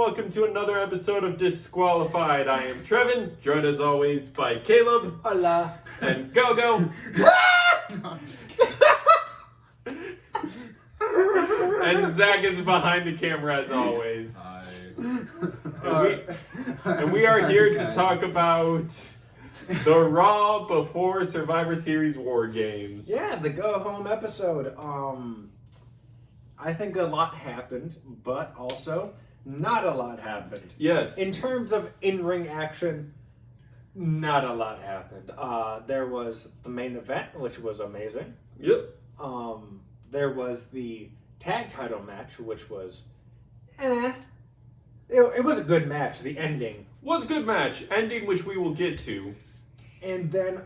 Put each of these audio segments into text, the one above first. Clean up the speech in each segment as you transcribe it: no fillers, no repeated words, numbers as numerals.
welcome to another episode of Disqualified. I am Trevin, joined as always by Caleb. Hola. And Gogo. No, I'm just kidding. And Zach is behind the camera as always. Hi. And we are here to talk about the Raw before Survivor Series War Games. Yeah, the go home episode. I think a lot happened, but also not a lot happened. Yes. In terms of in-ring action, not a lot happened. There was the main event, which was amazing. Yep. There was the tag title match, which was It was a good match. The ending. Was a good match. Ending which we will get to. And then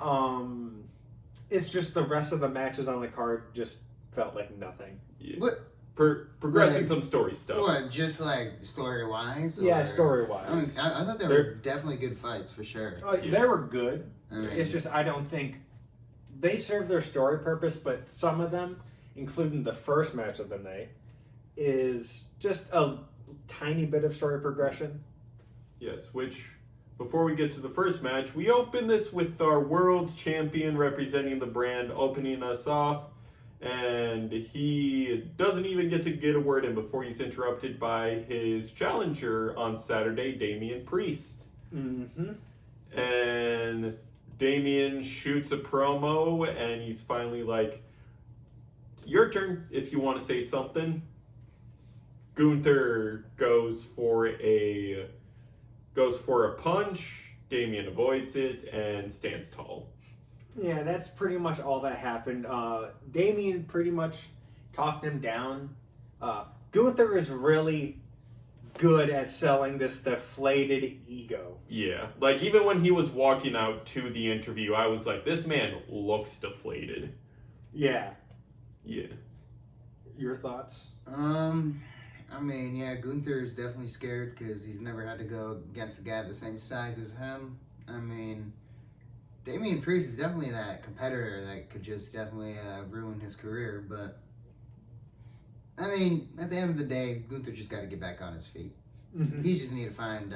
it's just the rest of the matches on the card just felt like nothing. Yeah. What? Progressing Like, some story stuff. What? Just like story wise? Yeah, story-wise. I mean, I thought they were definitely good fights for sure. They were good. I mean, It's just I don't think they serve their story purpose, but some of them, including the first match of the night, is just a tiny bit of story progression. Yes, which, before we get to the first match, we open this with our world champion representing the brand opening us off, and he doesn't even get a word in before he's interrupted by his challenger on Saturday, Damian Priest. Mm-hmm. And Damian shoots a promo, and he's finally like, your turn if you want to say something. Gunther goes for a punch. Damian avoids it and stands tall. Yeah, that's pretty much all that happened. Damian pretty much talked him down. Gunther is really good at selling this deflated ego. Yeah, like even when he was walking out to the interview, I was like, this man looks deflated. Yeah. Yeah. Your thoughts? I mean, yeah, Gunther is definitely scared because he's never had to go against a guy the same size as him. I mean, Damian Priest is definitely that competitor that could just definitely ruin his career, but I mean, at the end of the day, Gunther just got to get back on his feet. Mm-hmm. He just need to find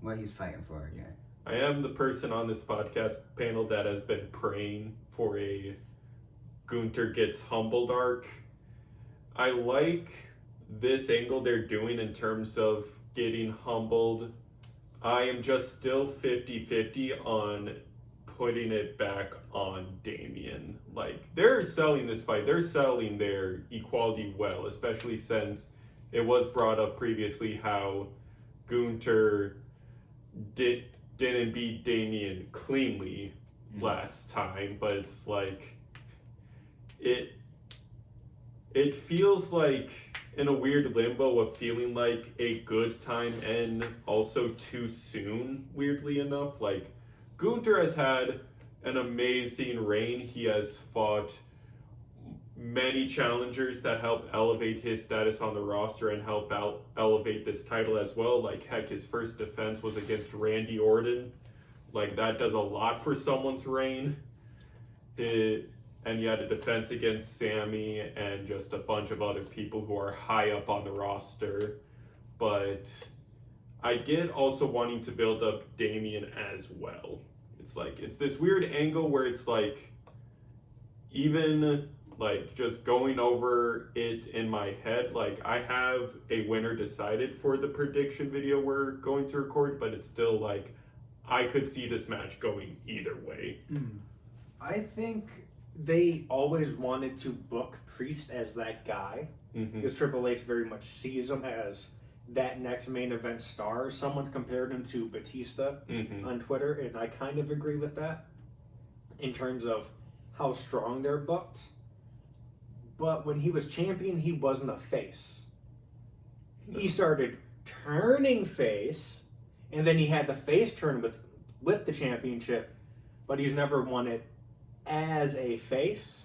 what he's fighting for again. I am the person on this podcast panel that has been praying for a Gunther gets humbled arc. I like this angle they're doing in terms of getting humbled. I am just still 50-50 on putting it back on Damian. Like, they're selling this fight. They're selling their equality well, especially since it was brought up previously how Gunther didn't beat Damian cleanly last time, but it's like it feels like in a weird limbo of feeling like a good time and also too soon, weirdly enough. Like, Gunther has had an amazing reign. He has fought many challengers that help elevate his status on the roster and help elevate this title as well. Like, heck, his first defense was against Randy Orton. Like, that does a lot for someone's reign. And you had a defense against Sammy and just a bunch of other people who are high up on the roster. But I get also wanting to build up Damian as well. It's like, it's this weird angle where it's like, even like just going over it in my head, like I have a winner decided for the prediction video we're going to record, but it's still like, I could see this match going either way. I think they always wanted to book Priest as that guy. Mm-hmm. Because Triple H very much sees him as that next main event star. Someone's compared him to Batista on Twitter, and I kind of agree with that in terms of how strong they're booked. But when he was champion, he wasn't a face. He started turning face, and then he had the face turn with the championship, but he's never won it as a face.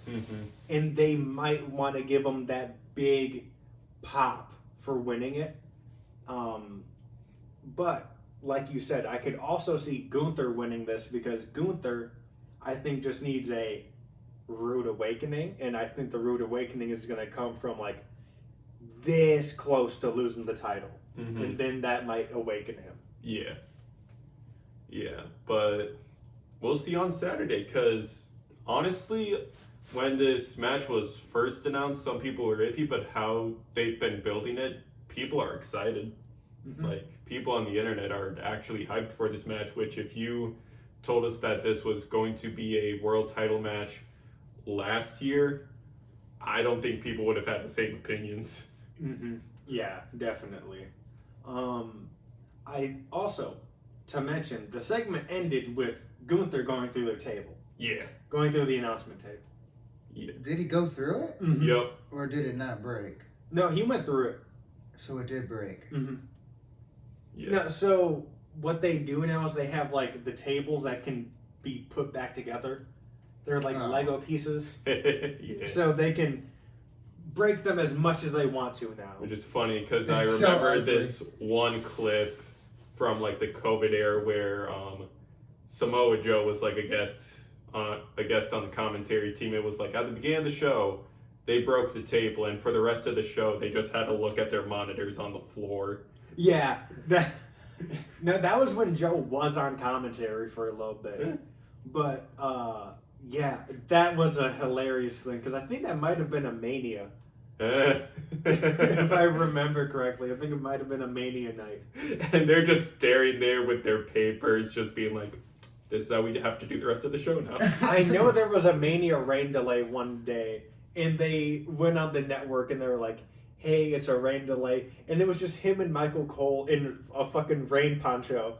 And they might want to give him that big pop for winning it. But like you said, I could also see Gunther winning this because Gunther, I think, just needs a rude awakening, and I think the rude awakening is going to come from like this close to losing the title. Mhm. And then that might awaken him. Yeah, but we'll see on Saturday. Because honestly, when this match was first announced, some people were iffy, but how they've been building it, people are excited. Mm-hmm. Like, people on the internet are actually hyped for this match, which if you told us that this was going to be a world title match last year, I don't think people would have had the same opinions. Mm-hmm. Yeah, definitely. I also, to mention, the segment ended with Gunther going through the table. Yeah. Going through the announcement table. Yeah. Did he go through it? Mm-hmm. Yep. Or did it not break? No, he went through it. So it did break. Mm-hmm. Yeah. No, so what they do now is they have like the tables that can be put back together. They're like Oh. Lego pieces. Yeah. So they can break them as much as they want to now. Which is funny because I It's so remember ugly. this one clip from like the COVID era where Samoa Joe was like a guest on the commentary team. It was like at the beginning of the show, they broke the table, and for the rest of the show, they just had to look at their monitors on the floor. Yeah, that was when Joe was on commentary for a little bit. But yeah, that was a hilarious thing because I think that might have been a Mania. If I remember correctly, I think it might have been a Mania night. And they're just staring there with their papers, just being like, "This is how we have to do the rest of the show now." I know there was a Mania rain delay one day, and they went on the network and they were like, "Hey, it's a rain delay," and it was just him and Michael Cole in a fucking rain poncho,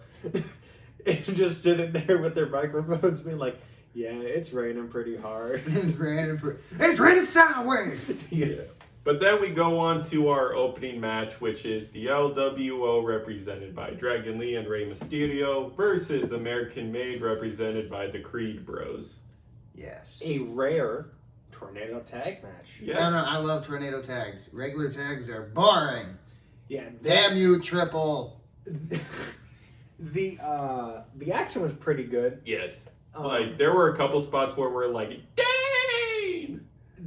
and just sitting there with their microphones, being like, "Yeah, it's raining pretty hard." It's raining sideways. Yeah. But then we go on to our opening match, which is the LWO represented by Dragon Lee and Rey Mysterio versus American Made represented by the Creed Bros. Yes. A rare tornado tag match. Yes. No, I love tornado tags. Regular tags are boring. Yeah. Damn you, Triple. The action was pretty good. Yes. Um, Like, there were a couple spots where we're like, dang!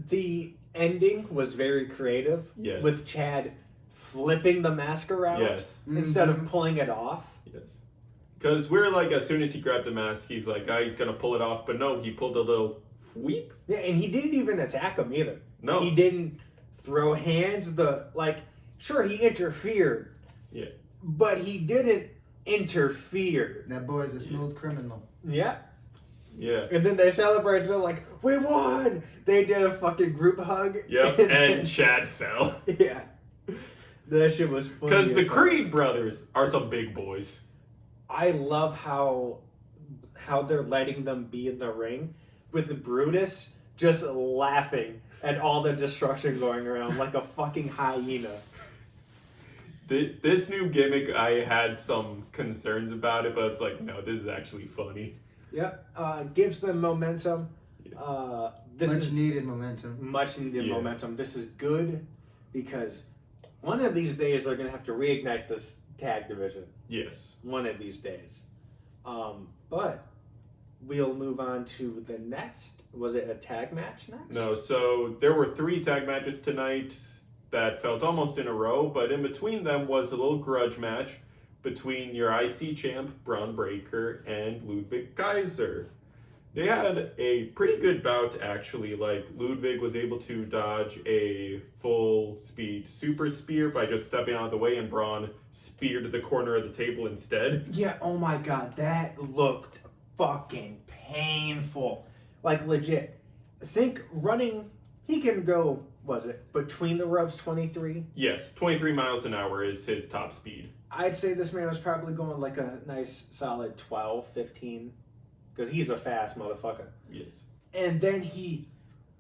The ending was very creative. Yes. With Chad flipping the mask around Yes. instead of Mhm. pulling it off. Yes. Because we're like, as soon as he grabbed the mask, he's like, he's going to pull it off. But no, he pulled a little wheep. Yeah, and he didn't even attack him either. No. He didn't throw hands. Sure, he interfered. Yeah. But he didn't interfere. That boy's a smooth criminal. Yeah. Yeah. And then they celebrated. They're like, "We won!" They did a fucking group hug. Yep. And Chad fell. Yeah. That shit was funny. Because the as fuck. Creed brothers are some big boys. I love how they're letting them be in the ring with Brutus just laughing at all the destruction going around like a fucking hyena. This new gimmick, I had some concerns about it, but it's like, no, this is actually funny. Yep. Gives them momentum. This Much is needed momentum. much needed Yeah. momentum. This is good because one of these days they're going to have to reignite this tag division. Yes. One of these days. But we'll move on to the next. Was it a tag match next? No, so there were 3 tag matches tonight that felt almost in a row, but in between them was a little grudge match between your IC champ, Braun Breaker, and Ludwig Kaiser. They had a pretty good bout, actually. Like, Ludwig was able to dodge a full-speed super spear by just stepping out of the way, and Braun speared the corner of the table instead. Yeah, oh my god, that looked fucking painful. Like, legit. Think running, he can go, was it, between the ropes 23? Yes, 23 miles an hour is his top speed. I'd say this man was probably going like a nice solid 12, 15. Because he's a fast motherfucker. Yes. And then he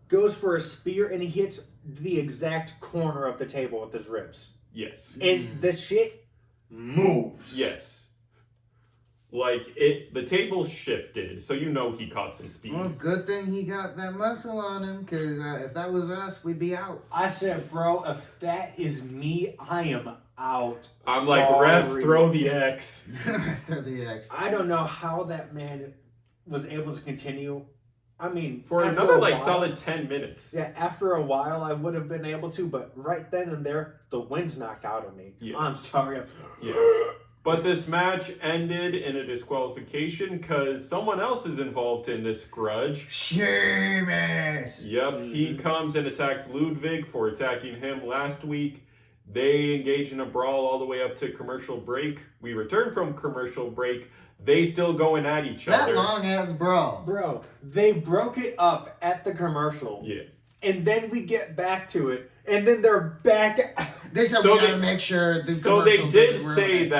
goes for a spear and he hits the exact corner of the table with his ribs. Yes. And the shit moves. Yes. Like, the table shifted, so you know he caught some speed. Well, good thing he got that muscle on him, because if that was us, we'd be out. I said, bro, if that is me, I am out. I'm like, ref, Sorry. throw the X. Throw the X. I don't know how that man was able to continue I mean, For after another a like while- solid 10 minutes. Yeah, after a while, I would have been able to, but right then and there, the wind's knocked out of me. Yeah. I'm sorry. Yeah. But this match ended in a disqualification because someone else is involved in this grudge. Sheamus. Yep, he comes and attacks Ludwig for attacking him last week. They engage in a brawl all the way up to commercial break. We return from commercial break. They still going at each That other. long ass brawl. Bro, they broke it up at the commercial. Yeah. And then we get back to it, and then they're back. They said So we gotta they- make sure the So they commercial did doesn't ruin say it.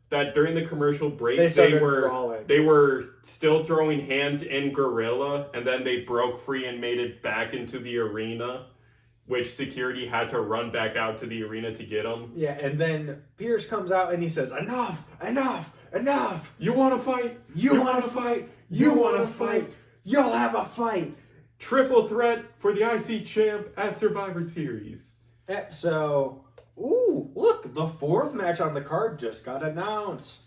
that during the commercial break They they started were brawling. they were still throwing hands in Gorilla, and then they broke free and made it back into the arena, which security had to run back out to the arena to get them. Yeah, and then Pierce comes out and he says, enough, enough, enough. You want to fight? You want to fight? You want to fight? You'll have a fight. Triple threat for the IC champ at Survivor Series. So, ooh, look, the fourth match on the card just got announced.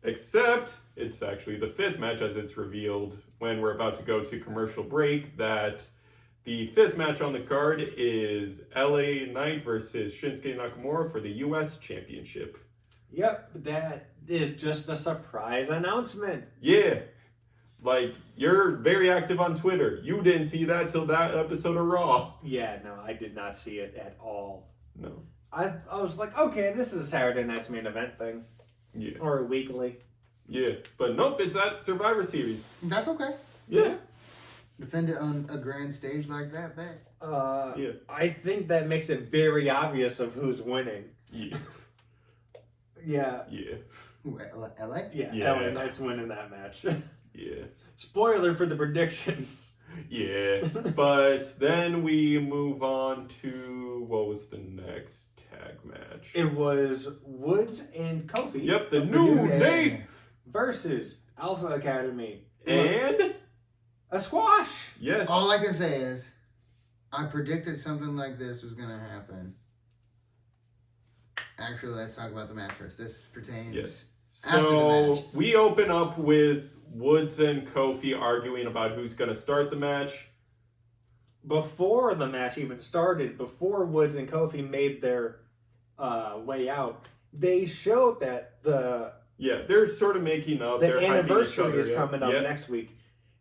Except it's actually the fifth match, as it's revealed when we're about to go to commercial break, that the fifth match on the card is LA Knight versus Shinsuke Nakamura for the US Championship. Yep, that is just a surprise announcement. Yeah. Like, you're very active on Twitter. You didn't see that till that episode of Raw. Yeah, no, I did not see it at all. No. I was like, okay, this is a Saturday Night's Main Event thing. Yeah. Or a weekly. Yeah. But nope, it's at Survivor Series. That's okay. Yeah. Defend it on a grand stage like that, bet. Yeah. I think that makes it very obvious of who's winning. Yeah. Yeah. Yeah. Who, LA? Yeah, Yeah. LA Knight's winning that match. Yeah. Spoiler for the predictions. Yeah. But then we move on to what was the next tag match? It was Woods and Kofi. Yep, the of New Day Day. versus Alpha Academy. And A squash. yes. All I can say is, I predicted something like this was gonna happen. Actually, let's talk about the match first. This pertains. Yes. After the So match. we open up with Woods and Kofi arguing about who's going to start the match. Before the match even started, before Woods and Kofi made their way out, they showed that the Yeah, they're sort of making up. They're hyping each anniversary other, is yeah. coming up Yeah. next week.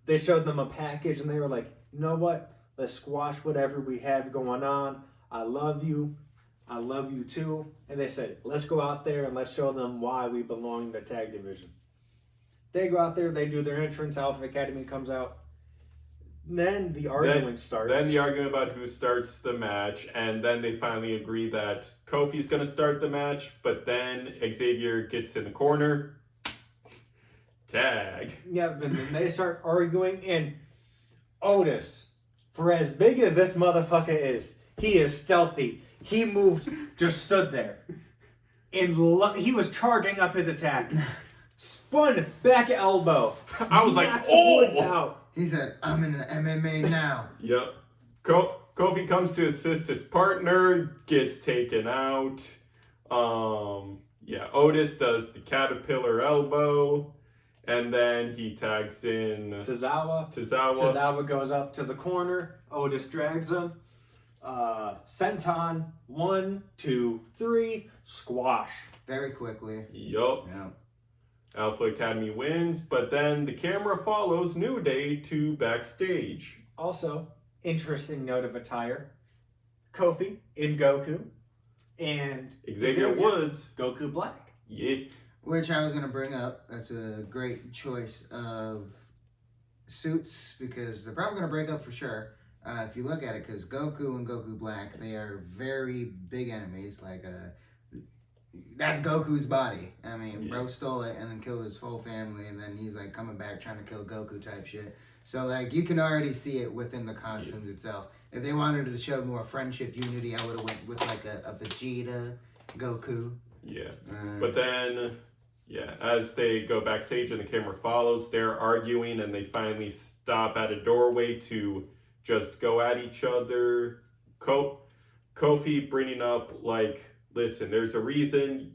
They showed them a package and they were like, you know what? Let's squash whatever we have going on. I love you. I love you too. And they said, let's go out there and let's show them why we belong in the tag division. They go out there, they do their entrance, Alpha Academy comes out. Then the arguing starts. Then the argument about who starts the match, and then they finally agree that Kofi's going to start the match, but then Xavier gets in the corner. Tag. Yeah, and then they start arguing, and Otis, for as big as this motherfucker is, he is stealthy. He moved, just stood there. And he was charging up his attack. Spun back elbow. I was like, knocks oh! Woods out. He said, I'm in the MMA now. Yep. Kofi comes to assist his partner, gets taken out. Yeah, Otis does the caterpillar elbow, and then he tags in Tozawa. Tozawa. Tozawa goes up to the corner. Otis drags him. Senton, 1, 2, 3, squash. Very quickly. Yup. Yeah. Alpha Academy wins, but then the camera follows New Day to backstage. Also, interesting note of attire. Kofi in Goku. And Xavier Woods. Goku Black. Yeah. Which I was going to bring up. That's a great choice of suits because they're probably going to break up for sure. If you look at it, because Goku and Goku Black, they are very big enemies. Like, that's Goku's body. I mean, Yeah. bro stole it and then killed his whole family, and then he's like coming back trying to kill Goku type shit. So, like, you can already see it within the costumes itself. If they wanted to show more friendship, unity, I would have went with like a Vegeta, Goku. Yeah. But then, yeah, as they go backstage and the camera follows, they're arguing and they finally stop at a doorway to just go at each other. Kofi bringing up, like, listen, there's a reason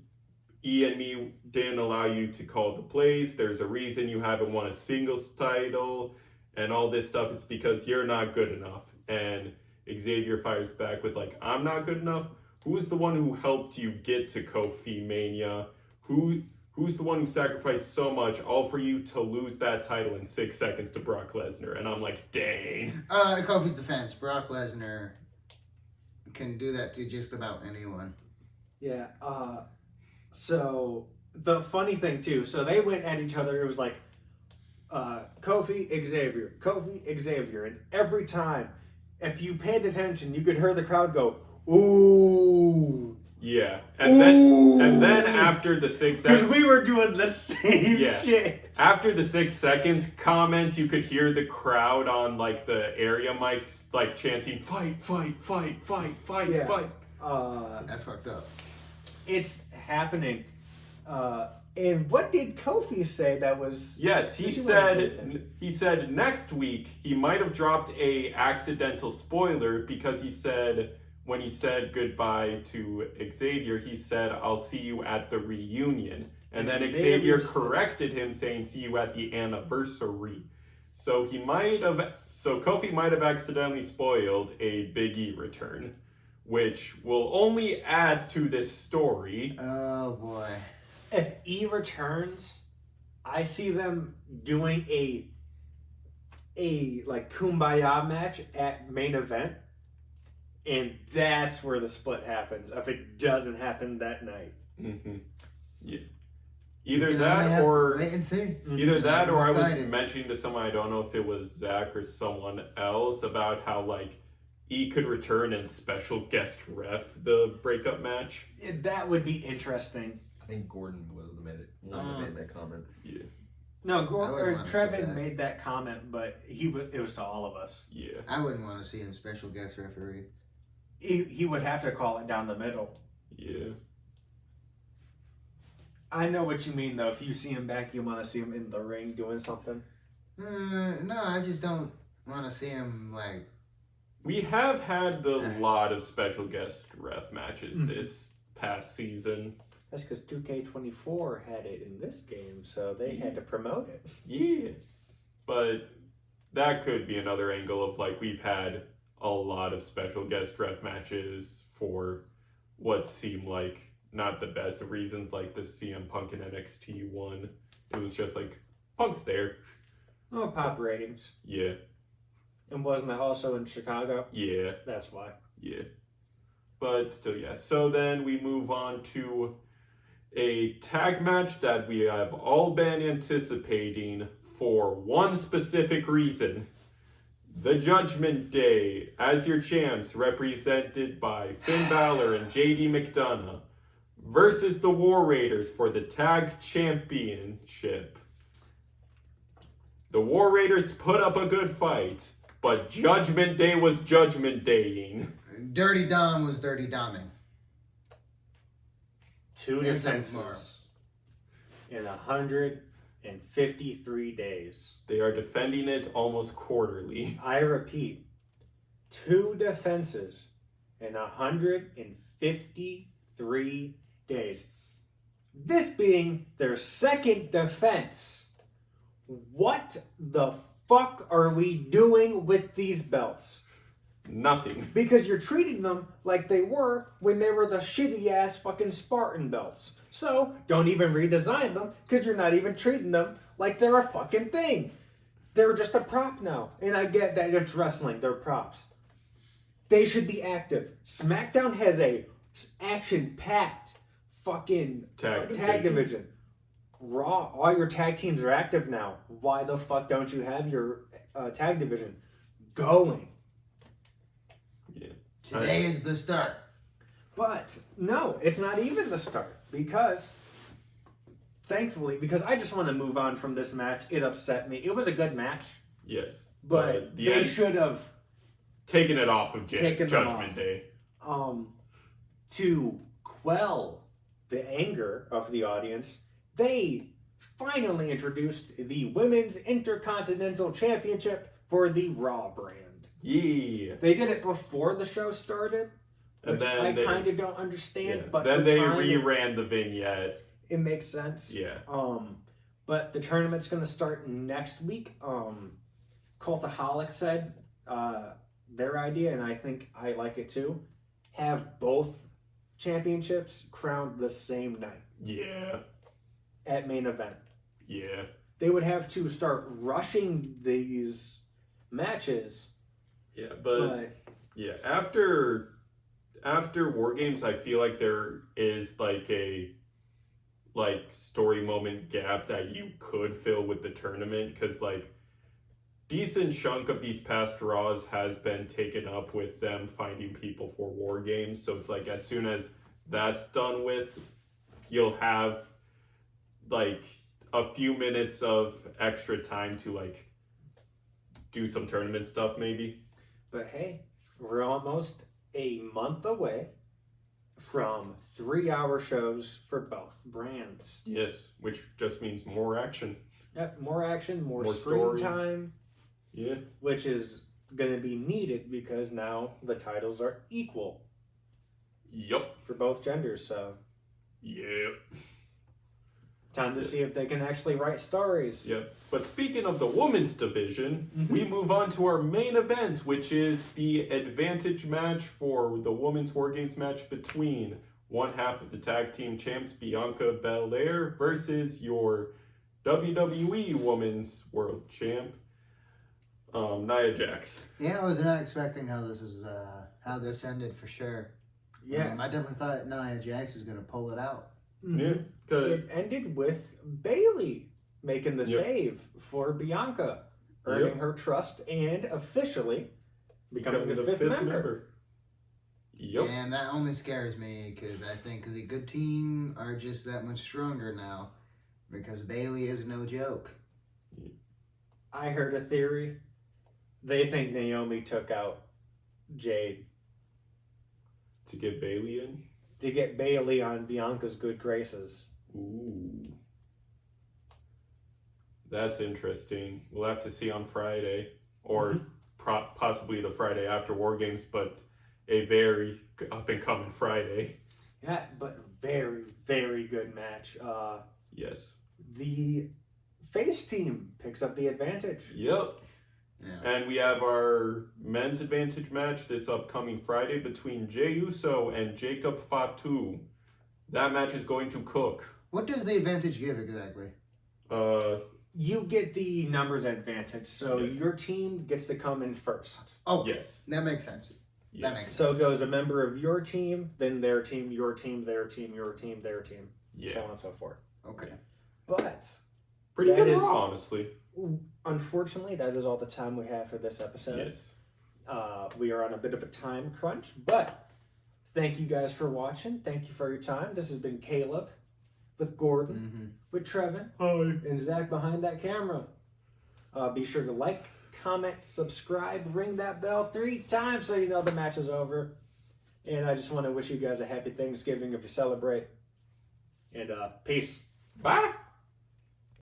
E and me didn't allow you to call the plays. There's a reason you haven't won a singles title. and all this stuff. It's because you're not good enough. And Xavier fires back with like, I'm not good enough. Who's the one who helped you get to Kofi Mania? Who's the one who sacrificed so much, all for you to lose that title in 6 seconds to Brock Lesnar? And I'm like, dang. Kofi's defense, Brock Lesnar can do that to just about anyone. Yeah. So the funny thing too, so they went at each other. It was like Kofi Xavier, and every time, if you paid attention, you could hear the crowd go, "Ooh." Yeah, and then after the 6 seconds, because we were doing the same shit. After the 6 seconds comment, you could hear the crowd on like the area mics like chanting "fight, fight, fight, fight, fight, Yeah. fight." That's fucked up. It's happening. And what did Kofi say that was... Yes, he said next week he might have dropped a accidental spoiler because he said when he said goodbye to Xavier, he said, "I'll see you at the reunion." And then Xavier corrected him saying, "See you at the anniversary." So Kofi might have accidentally spoiled a Big E return, which will only add to this story. Oh boy. If E returns, I see them doing a like kumbaya match at main event, and that's where the split happens. If it doesn't happen that night, Yeah. Either that or wait and see. Either that or I was excited. mentioning to someone, I don't know if it was Zach or someone else, about how like E could return and special guest ref the breakup match. that would be interesting. I think Gordon was the one that made that comment. Yeah. No, I wouldn't wanna see Trevin that. made that comment, but it was to all of us. Yeah. I wouldn't want to see him special guest referee. He would have to call it down the middle. Yeah. I know what you mean, though. If you see him back, you want to see him in the ring doing something. No, I just don't want to see him like. We have had a lot of special guest ref matches Mhm. this past season. That's because 2K24 had it in this game, so they had to promote it. Yeah. But that could be another angle of like we've had a lot of special guest ref matches for what seemed like not the best of reasons, like the CM Punk and NXT one. It was just like, Punk's there. Oh, pop ratings. Yeah. And wasn't that also in Chicago? Yeah. That's why. Yeah. But still, yeah. So then we move on to a tag match that we have all been anticipating for one specific reason. The Judgment Day, as your champs, represented by Finn Balor and JD McDonough, versus the War Raiders for the Tag Championship. The War Raiders put up a good fight, but Judgment Day was Judgment Daying. Dirty Dom was Dirty Doming. 2 Yes, defenses in 153 days. They are defending it almost quarterly. I repeat, 2 defenses in 153 days. This being their second defense. What the fuck are we doing with these belts? Nothing. Because you're treating them like they were when they were the shitty ass fucking Spartan belts. So don't even redesign them because you're not even treating them like they're a fucking thing. They're just a prop now. And I get that it's wrestling, they're props. They should be active. SmackDown has a action-packed fucking tag division. Raw, all your tag teams are active now. Why the fuck don't you have your tag division going? Today is the start. But no, it's not even the start because, thankfully, because I just want to move on from this match. It upset me. It was a good match. Yes. But they should have taken it off of taken them Judgment off. Day. To quell the anger of the audience, they finally introduced the Women's Intercontinental Championship for the Raw brand. Yeah. They did it before the show started, And which then I they- kind of don't understand. Yeah. But Then for they time, reran the vignette. it makes sense. Yeah. But the tournament's going to start next week. Cultaholic said their idea, and I think I like it too. Have both championships crowned the same night Yeah. at main event. Yeah. They would have to start rushing these matches, Yeah. but Yeah, after War Games, I feel like there is like a story moment gap that you could fill with the tournament, because like decent chunk of these past draws has been taken up with them finding people for War Games. So it's like as soon as that's done with, you'll have like a few minutes of extra time to like do some tournament stuff maybe. But hey, we're almost a month away from 3-hour shows for both brands. Yes, which just means more action. Yep, more action, more screen story. time, Yeah. which is going to be needed because now the titles are equal Yup. for both genders. So Yep. time to see if they can actually write stories. Yep. But speaking of the women's division, Mhm. we move on to our main event, which is the advantage match for the women's War Games match between one half of the tag team champs, Bianca Belair, versus your WWE Women's World Champ, Nia Jax. Yeah, I was not expecting how this ended for sure. Yeah. I definitely thought Nia Jax was gonna pull it out. Mhm. Yeah. 'Cause- It ended with Bailey making the Yep. save for Bianca, earning Yep. her trust and officially becoming the fifth member. Yep. And that only scares me because I think the good team are just that much stronger now because Bailey is no joke. I heard a theory. They think Naomi took out Jade To get Bailey in. to get Bailey on Bianca's good graces. Ooh. That's interesting. We'll have to see on Friday, or possibly the Friday after War Games, but a very up and coming Friday. Yeah, but very, very good match. Yes. The face team picks up the advantage. Yep. Yeah. And we have our men's advantage match this upcoming Friday between Jey Uso and Jacob Fatu. That match is going to cook. What does the advantage give exactly? You get the numbers advantage, so Yes. your team gets to come in first. Oh, Yes. that makes sense. Yeah. That makes So it sense. goes a member of your team, then their team, your team, their team, your team, their team, so Yeah. on and so forth. Okay. But Pretty That good is- Raw, honestly. unfortunately, that is all the time we have for this episode. Yes. We are on a bit of a time crunch, but thank you guys for watching. Thank you for your time. This has been Caleb with Gordon, Mm-hmm. with Trevin, Hi. and Zach behind that camera. Be sure to like, comment, subscribe, ring that bell 3 times so you know the match is over. And I just want to wish you guys a happy Thanksgiving if you celebrate. And peace. Bye.